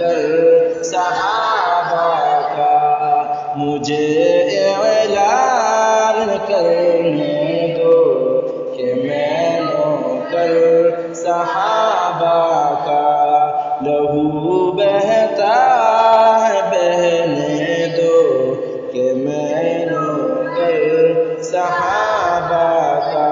کر صحابہ کا مجھے اعلان کرنے دو کہ میں نوکر صحابہ کا لہو بہتا ہے بہنے دو کہ میں نوکر صحابہ کا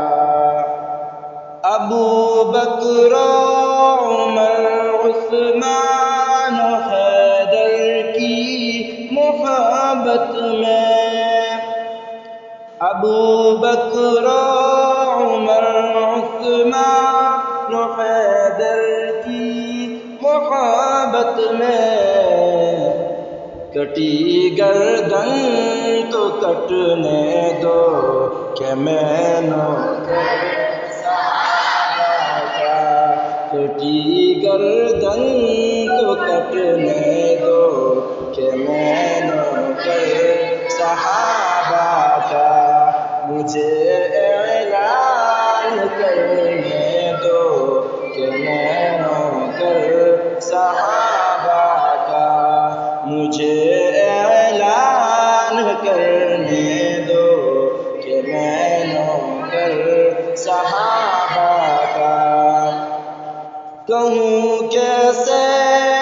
ابو بکر عمر عثمان و حیدر کی محبت میں ابو بکر عمر عثمان و حیدر کی محبت میں کٹی گردن تو کٹنے دو کہ میں نوکر کٹی گردن تو کٹنے دو کہ میں نوکر صحابہ کا مجھے اعلان کرنے دو کہ میں نوکر صحابہ کا مجھے اعلان کرنے دو کہ میں نوکر صحابہ کا کہوں کیسے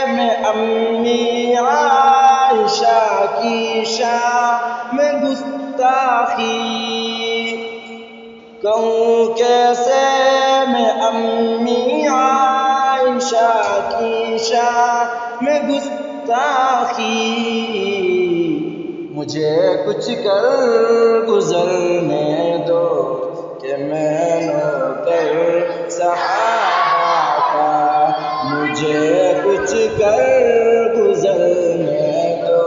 میں امی عائشہ کی شان میں گستاخی کہوں کیسے میں امی عائشہ کی شان میں گستاخی مجھے کچھ کر گزرنے دو کہ میں نوکر صحابہ کا مجھے کچھ کر گزرنے دو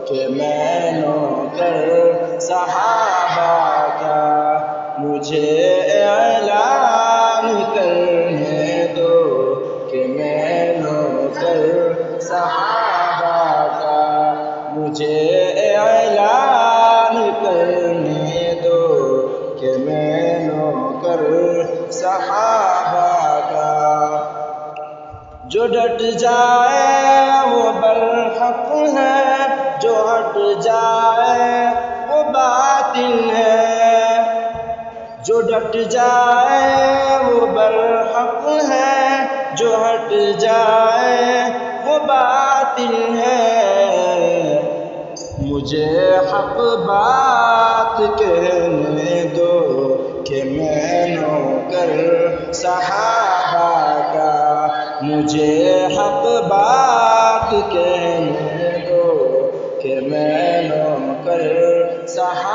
کہ میں نوکر صحابہ کا مجھے اعلان کرنے دو کہ میں نوکر صحابہ کا مجھے اعلان کرنے دو کہ میں نوکر صحابہ کا جو ڈٹ جائے وہ برحق ہے جو ہٹ جائے وہ باطل ہے جو ڈٹ جائے وہ برحق ہے جو ہٹ جائے وہ باطل ہے مجھے حق بات کہنے دو کہ میں نوکر صحابہ کا مجھے حق بات کہنے دو کہ میں نوکر صحابہ